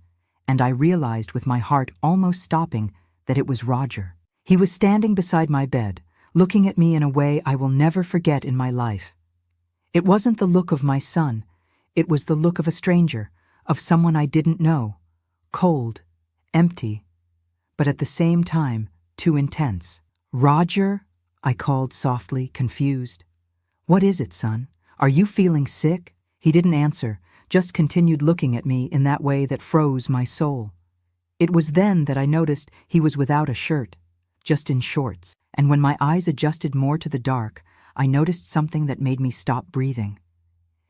and I realized with my heart almost stopping that it was Roger. He was standing beside my bed, looking at me in a way I will never forget in my life. It wasn't the look of my son. It was the look of a stranger, of someone I didn't know. Cold, empty, but at the same time, too intense. Roger, I called softly, confused. What is it, son? Are you feeling sick? He didn't answer, just continued looking at me in that way that froze my soul. It was then that I noticed he was without a shirt, just in shorts, and when my eyes adjusted more to the dark, I noticed something that made me stop breathing.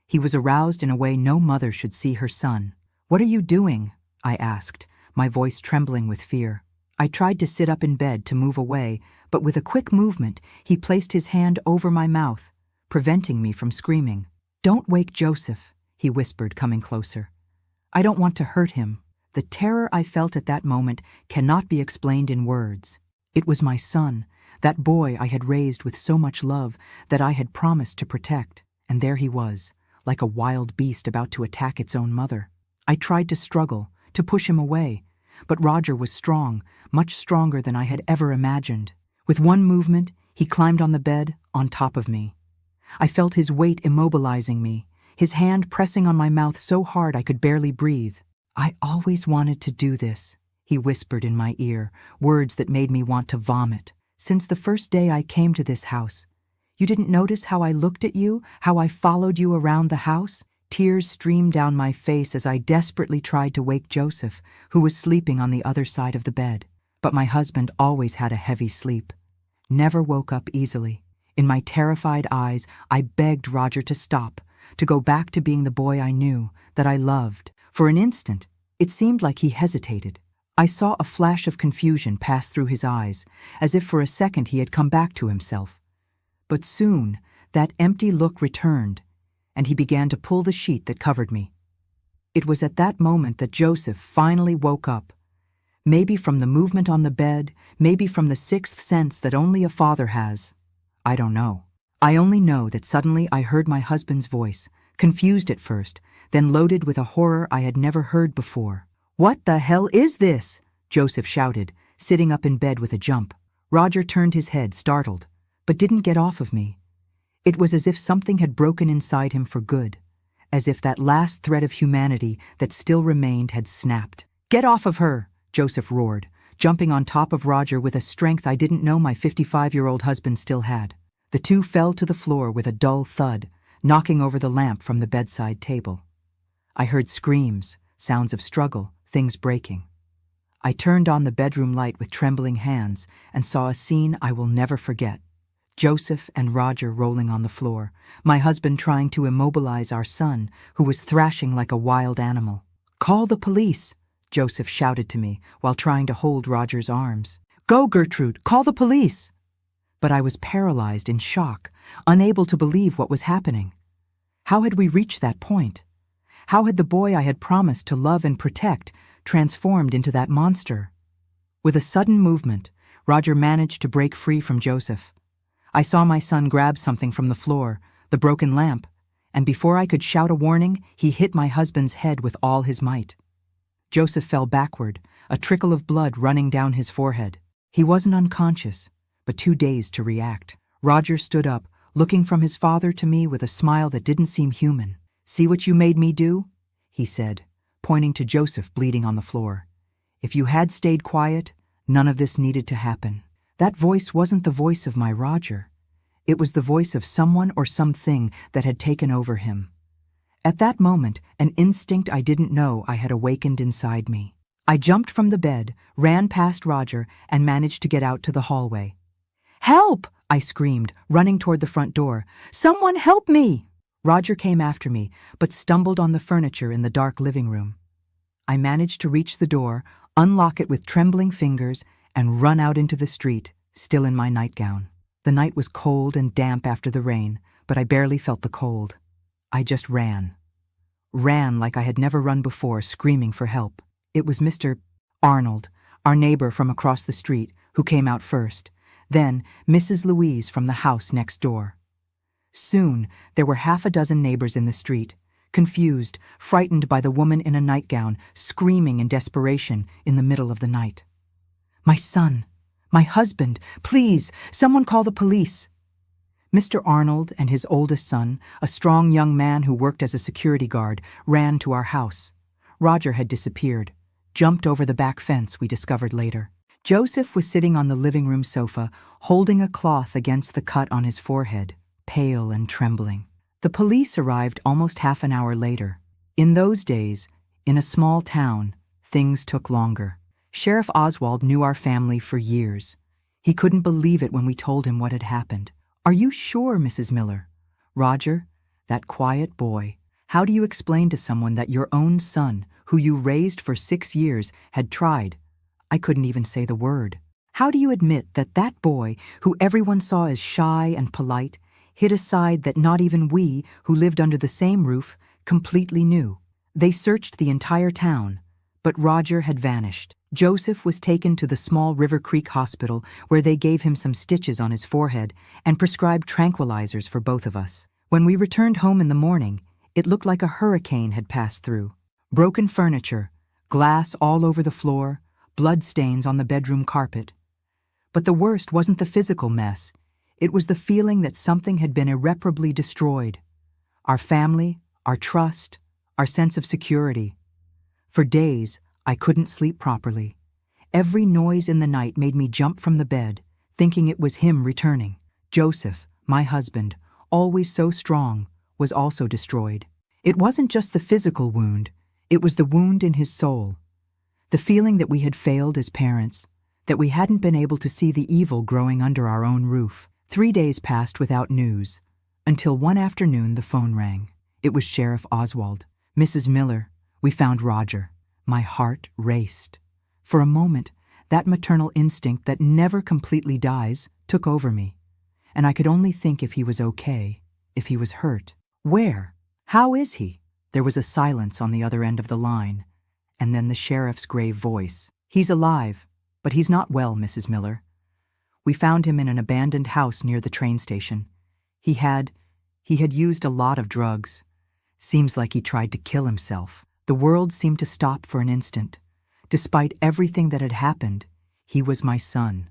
He was aroused in a way no mother should see her son. What are you doing? I asked, my voice trembling with fear. I tried to sit up in bed to move away, but with a quick movement, he placed his hand over my mouth, preventing me from screaming. Don't wake Joseph, he whispered, coming closer. I don't want to hurt him. The terror I felt at that moment cannot be explained in words. It was my son, that boy I had raised with so much love that I had promised to protect, and there he was, like a wild beast about to attack its own mother. I tried to struggle, to push him away, but Roger was strong, much stronger than I had ever imagined. With one movement, he climbed on the bed, on top of me. I felt his weight immobilizing me, his hand pressing on my mouth so hard I could barely breathe. I always wanted to do this, he whispered in my ear, words that made me want to vomit. Since the first day I came to this house, you didn't notice how I looked at you, how I followed you around the house? Tears streamed down my face as I desperately tried to wake Joseph, who was sleeping on the other side of the bed. But my husband always had a heavy sleep, never woke up easily. In my terrified eyes, I begged Roger to stop, to go back to being the boy I knew, that I loved. For an instant, it seemed like he hesitated. I saw a flash of confusion pass through his eyes, as if for a second he had come back to himself. But soon, that empty look returned, and he began to pull the sheet that covered me. It was at that moment that Joseph finally woke up. Maybe from the movement on the bed, maybe from the sixth sense that only a father has. I don't know. I only know that suddenly I heard my husband's voice, confused at first, then loaded with a horror I had never heard before. "What the hell is this?" Joseph shouted, sitting up in bed with a jump. Roger turned his head, startled, but didn't get off of me. It was as if something had broken inside him for good, as if that last thread of humanity that still remained had snapped. "Get off of her!" Joseph roared, jumping on top of Roger with a strength I didn't know my 55-year-old husband still had. The two fell to the floor with a dull thud, knocking over the lamp from the bedside table. I heard screams, sounds of struggle, things breaking. I turned on the bedroom light with trembling hands and saw a scene I will never forget. Joseph and Roger rolling on the floor, my husband trying to immobilize our son, who was thrashing like a wild animal. "Call the police!" Joseph shouted to me while trying to hold Roger's arms. "Go, Gertrude, call the police!" But I was paralyzed in shock, unable to believe what was happening. How had we reached that point? How had the boy I had promised to love and protect transformed into that monster? With a sudden movement, Roger managed to break free from Joseph. I saw my son grab something from the floor, the broken lamp, and before I could shout a warning, he hit my husband's head with all his might. Joseph fell backward, a trickle of blood running down his forehead. He wasn't unconscious, but too dazed to react. Roger stood up, looking from his father to me with a smile that didn't seem human. "See what you made me do?" he said, pointing to Joseph bleeding on the floor. "If you had stayed quiet, none of this needed to happen." That voice wasn't the voice of my Roger. It was the voice of someone or something that had taken over him. At that moment, an instinct I didn't know I had awakened inside me. I jumped from the bed, ran past Roger, and managed to get out to the hallway. "Help!" I screamed, running toward the front door. "Someone help me!" Roger came after me, but stumbled on the furniture in the dark living room. I managed to reach the door, unlock it with trembling fingers, and run out into the street, still in my nightgown. The night was cold and damp after the rain, but I barely felt the cold. I just ran. Ran like I had never run before, screaming for help. It was Mr. Arnold, our neighbor from across the street, who came out first. Then Mrs. Louise from the house next door. Soon there were half a dozen neighbors in the street, confused, frightened by the woman in a nightgown, screaming in desperation in the middle of the night. "My son! My husband! Please, someone call the police!" Mr. Arnold and his oldest son, a strong young man who worked as a security guard, ran to our house. Roger had disappeared, jumped over the back fence, we discovered later. Joseph was sitting on the living room sofa, holding a cloth against the cut on his forehead, pale and trembling. The police arrived almost half an hour later. In those days, in a small town, things took longer. Sheriff Oswald knew our family for years. He couldn't believe it when we told him what had happened. "Are you sure, Mrs. Miller?" "Roger, that quiet boy. How do you explain to someone that your own son, who you raised for 6 years, had tried?" I couldn't even say the word. "How do you admit that that boy, who everyone saw as shy and polite, hid a side that not even we, who lived under the same roof, completely knew?" They searched the entire town, but Roger had vanished. Joseph was taken to the small River Creek hospital where they gave him some stitches on his forehead and prescribed tranquilizers for both of us. When we returned home in the morning, it looked like a hurricane had passed through. Broken furniture, glass all over the floor, blood stains on the bedroom carpet. But the worst wasn't the physical mess. It was the feeling that something had been irreparably destroyed. Our family, our trust, our sense of security. For days, I couldn't sleep properly. Every noise in the night made me jump from the bed, thinking it was him returning. Joseph, my husband, always so strong, was also destroyed. It wasn't just the physical wound, it was the wound in his soul. The feeling that we had failed as parents, that we hadn't been able to see the evil growing under our own roof. 3 days passed without news, until one afternoon the phone rang. It was Sheriff Oswald. "Mrs. Miller, We found Roger. My heart raced. For a moment, that maternal instinct that never completely dies took over me, and I could only think if he was okay, if he was hurt. Where? How is he? There was a silence on the other end of the line, and then the sheriff's grave voice. He's alive, but he's not well, Mrs. Miller. We found him in an abandoned house near the train station. He had used a lot of drugs. Seems like he tried to kill himself. The world seemed to stop for an instant. Despite everything that had happened, he was my son,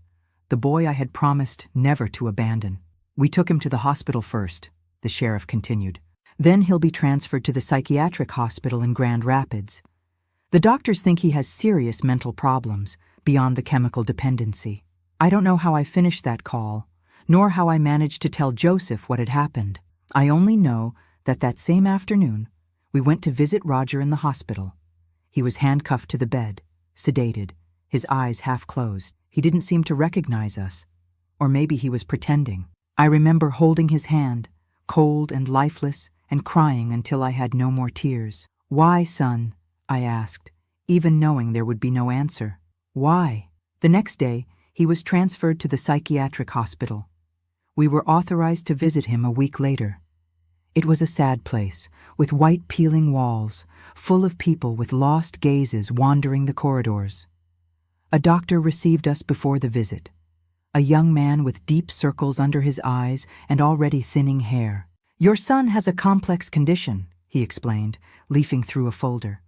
the boy I had promised never to abandon. We took him to the hospital first, the sheriff continued. Then he'll be transferred to the psychiatric hospital in Grand Rapids. The doctors think he has serious mental problems beyond the chemical dependency. I don't know how I finished that call, nor how I managed to tell Joseph what had happened. I only know that same afternoon, we went to visit Roger in the hospital. He was handcuffed to the bed, sedated, his eyes half closed. He didn't seem to recognize us. Or maybe he was pretending. I remember holding his hand, cold and lifeless, and crying until I had no more tears. "Why, son?" I asked, even knowing there would be no answer. "Why?" The next day, he was transferred to the psychiatric hospital. We were authorized to visit him a week later. It was a sad place, with white peeling walls, full of people with lost gazes wandering the corridors. A doctor received us before the visit, a young man with deep circles under his eyes and already thinning hair. "Your son has a complex condition," he explained, leafing through a folder.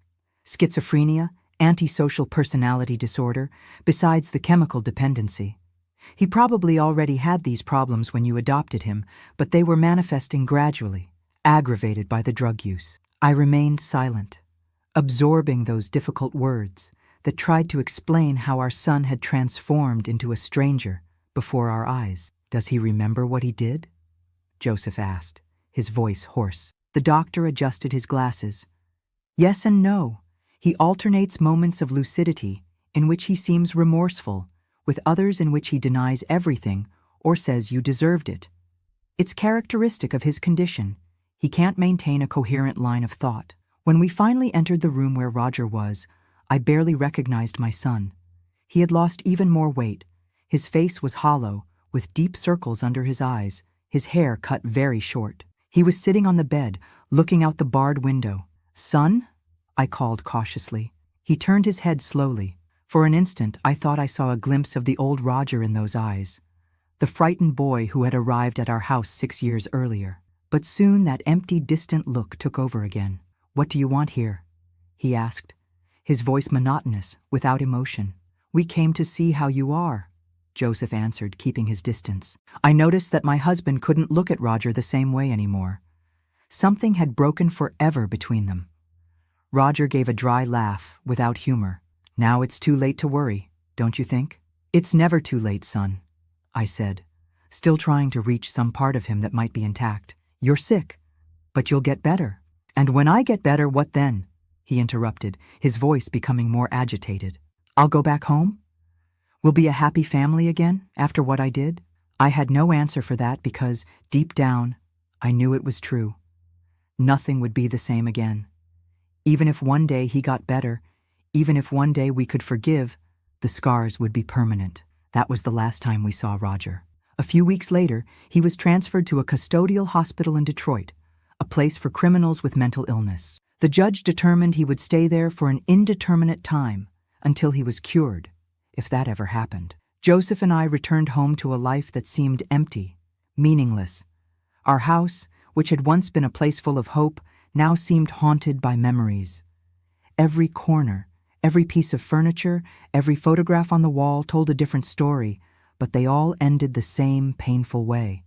"Schizophrenia, antisocial personality disorder, besides the chemical dependency. He probably already had these problems when you adopted him, but they were manifesting gradually, aggravated by the drug use." I remained silent, absorbing those difficult words that tried to explain how our son had transformed into a stranger before our eyes. "Does he remember what he did?" Joseph asked, his voice hoarse. The doctor adjusted his glasses. "Yes and no. He alternates moments of lucidity in which he seems remorseful, with others in which he denies everything or says you deserved it. It's characteristic of his condition. He can't maintain a coherent line of thought." When we finally entered the room where Roger was, I barely recognized my son. He had lost even more weight. His face was hollow, with deep circles under his eyes, his hair cut very short. He was sitting on the bed, looking out the barred window. "Son?" I called cautiously. He turned his head slowly. For an instant, I thought I saw a glimpse of the old Roger in those eyes, the frightened boy who had arrived at our house 6 years earlier. But soon that empty, distant look took over again. "What do you want here?" he asked, his voice monotonous, without emotion. "We came to see how you are," Joseph answered, keeping his distance. I noticed that my husband couldn't look at Roger the same way anymore. Something had broken forever between them. Roger gave a dry laugh, without humor. "Now it's too late to worry, don't you think?" "It's never too late, son," I said, still trying to reach some part of him that might be intact. "You're sick, but you'll get better." "And when I get better, what then?" he interrupted, his voice becoming more agitated. "I'll go back home? We'll be a happy family again after what I did?" I had no answer for that because, deep down, I knew it was true. Nothing would be the same again. Even if one day he got better, even if one day we could forgive, the scars would be permanent. That was the last time we saw Roger. A few weeks later, he was transferred to a custodial hospital in Detroit, a place for criminals with mental illness. The judge determined he would stay there for an indeterminate time until he was cured, if that ever happened. Joseph and I returned home to a life that seemed empty, meaningless. Our house, which had once been a place full of hope, now seemed haunted by memories. Every corner, every piece of furniture, every photograph on the wall told a different story, but they all ended the same painful way.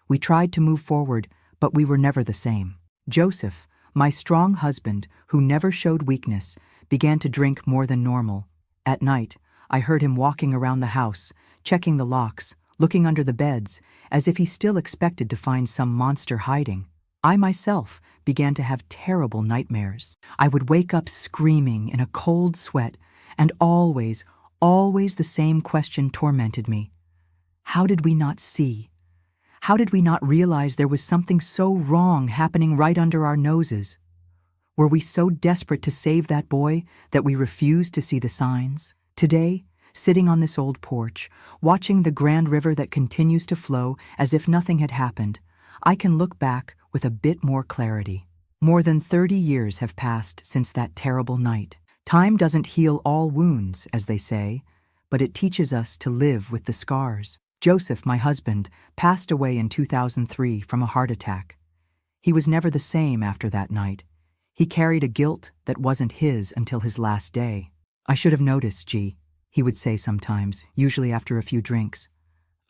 We tried to move forward, but we were never the same. Joseph, my strong husband, who never showed weakness, began to drink more than normal. At night, I heard him walking around the house, checking the locks, looking under the beds, as if he still expected to find some monster hiding. I myself began to have terrible nightmares. I would wake up screaming in a cold sweat, and always the same question tormented me. How did we not see? How did we not realize there was something so wrong happening right under our noses? Were we so desperate to save that boy that we refused to see the signs? Today, sitting on this old porch, watching the grand river that continues to flow as if nothing had happened, I can look back with a bit more clarity. More than 30 years have passed since that terrible night. Time doesn't heal all wounds, as they say, but it teaches us to live with the scars. Joseph, my husband, passed away in 2003 from a heart attack. He was never the same after that night. He carried a guilt that wasn't his until his last day. "I should have noticed, G," he would say sometimes, usually after a few drinks.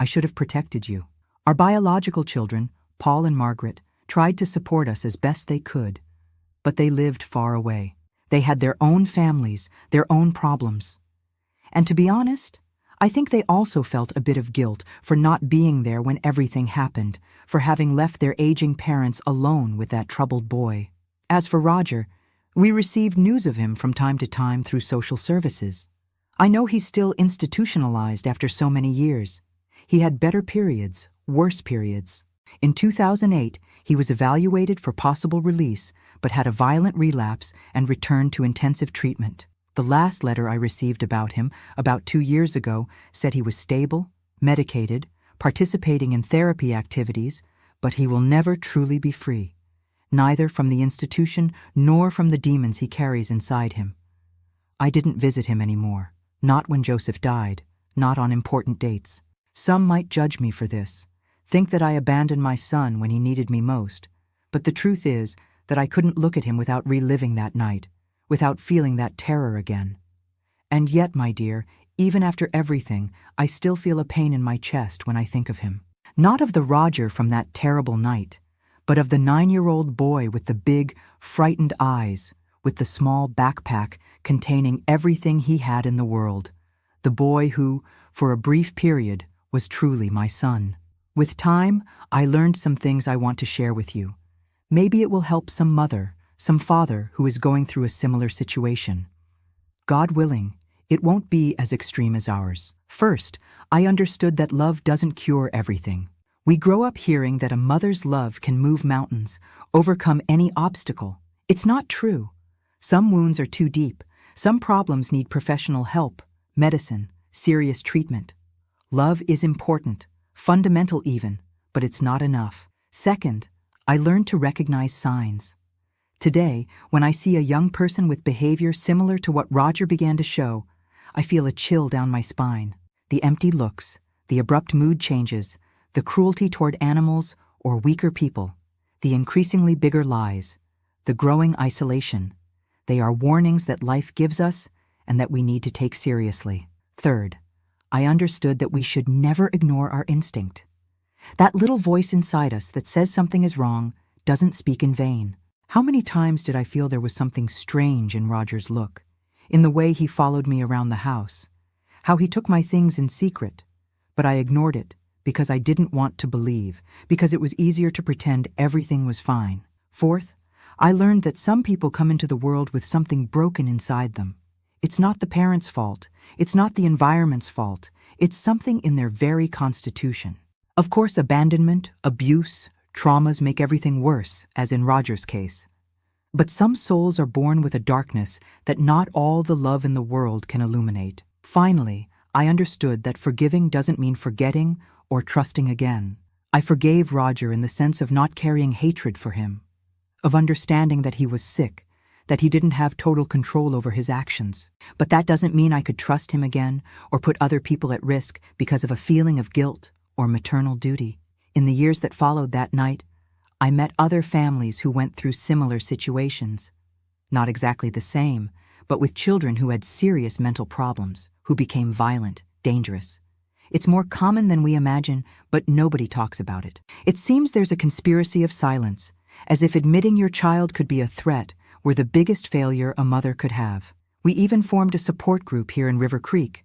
"I should have protected you." Our biological children, Paul and Margaret, tried to support us as best they could, but they lived far away. They had their own families, their own problems. And to be honest, I think they also felt a bit of guilt for not being there when everything happened, for having left their aging parents alone with that troubled boy. As for Roger, we received news of him from time to time through social services. I know he's still institutionalized after so many years. He had better periods, worse periods. In 2008, he was evaluated for possible release, but had a violent relapse and returned to intensive treatment. The last letter I received about him, about 2 years ago, said he was stable, medicated, participating in therapy activities, but he will never truly be free, neither from the institution nor from the demons he carries inside him. I didn't visit him anymore, not when Joseph died, not on important dates. Some might judge me for this, think that I abandoned my son when he needed me most, but the truth is that I couldn't look at him without reliving that night, without feeling that terror again. And yet, my dear, even after everything, I still feel a pain in my chest when I think of him. Not of the Roger from that terrible night, but of the 9-year-old boy with the big, frightened eyes, with the small backpack containing everything he had in the world. The boy who, for a brief period, was truly my son. With time, I learned some things I want to share with you. Maybe it will help some mother, some father who is going through a similar situation. God willing, it won't be as extreme as ours. First, I understood that love doesn't cure everything. We grow up hearing that a mother's love can move mountains, overcome any obstacle. It's not true. Some wounds are too deep. Some problems need professional help, medicine, serious treatment. Love is important, fundamental even, but it's not enough. Second, I learned to recognize signs. Today, when I see a young person with behavior similar to what Roger began to show, I feel a chill down my spine. The empty looks, the abrupt mood changes, the cruelty toward animals or weaker people, the increasingly bigger lies, the growing isolation. They are warnings that life gives us and that we need to take seriously. Third, I understood that we should never ignore our instinct. That little voice inside us that says something is wrong doesn't speak in vain. How many times did I feel there was something strange in Roger's look, in the way he followed me around the house, how he took my things in secret, but I ignored it because I didn't want to believe, because it was easier to pretend everything was fine. Fourth, I learned that some people come into the world with something broken inside them. It's not the parents' fault, it's not the environment's fault, it's something in their very constitution. Of course, abandonment, abuse, traumas make everything worse, as in Roger's case. But some souls are born with a darkness that not all the love in the world can illuminate. Finally, I understood that forgiving doesn't mean forgetting or trusting again. I forgave Roger in the sense of not carrying hatred for him, of understanding that he was sick, that he didn't have total control over his actions. But that doesn't mean I could trust him again or put other people at risk because of a feeling of guilt or maternal duty. In the years that followed that night, I met other families who went through similar situations. Not exactly the same, but with children who had serious mental problems, who became violent, dangerous. It's more common than we imagine, but nobody talks about it. It seems there's a conspiracy of silence, as if admitting your child could be a threat were the biggest failure a mother could have. We even formed a support group here in River Creek.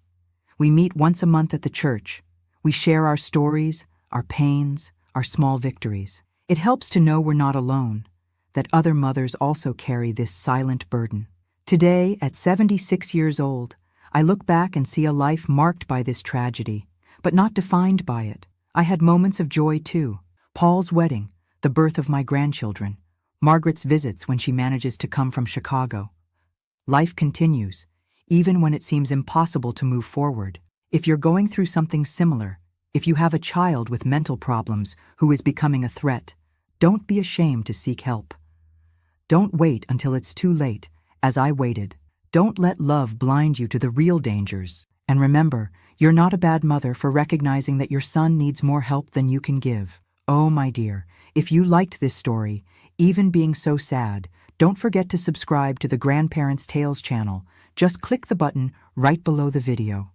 We meet once a month at the church. We share our stories, our pains, our small victories. It helps to know we're not alone, that other mothers also carry this silent burden. Today, at 76 years old, I look back and see a life marked by this tragedy, but not defined by it. I had moments of joy too. Paul's wedding, the birth of my grandchildren, Margaret's visits when she manages to come from Chicago. Life continues, even when it seems impossible to move forward. If you're going through something similar, if you have a child with mental problems who is becoming a threat, don't be ashamed to seek help. Don't wait until it's too late, as I waited. Don't let love blind you to the real dangers. And remember, you're not a bad mother for recognizing that your son needs more help than you can give. Oh, my dear, if you liked this story, even being so sad, don't forget to subscribe to the Grandparents' Tales channel. Just click the button right below the video.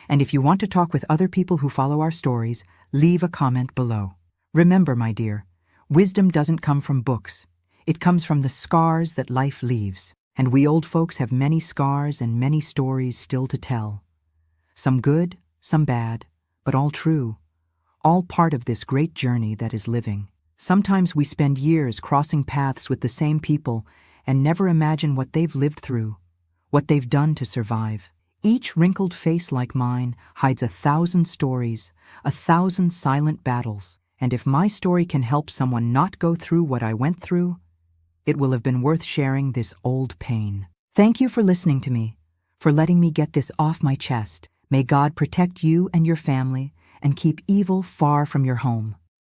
And if you want to talk with other people who follow our stories, leave a comment below. Remember, my dear, wisdom doesn't come from books. It comes from the scars that life leaves. And we old folks have many scars and many stories still to tell. Some good, some bad, but all true. All part of this great journey that is living. Sometimes we spend years crossing paths with the same people and never imagine what they've lived through, what they've done to survive. Each wrinkled face like mine hides 1,000 stories, 1,000 silent battles. And if my story can help someone not go through what I went through, it will have been worth sharing this old pain. Thank you for listening to me, for letting me get this off my chest. May God protect you and your family and keep evil far from your home.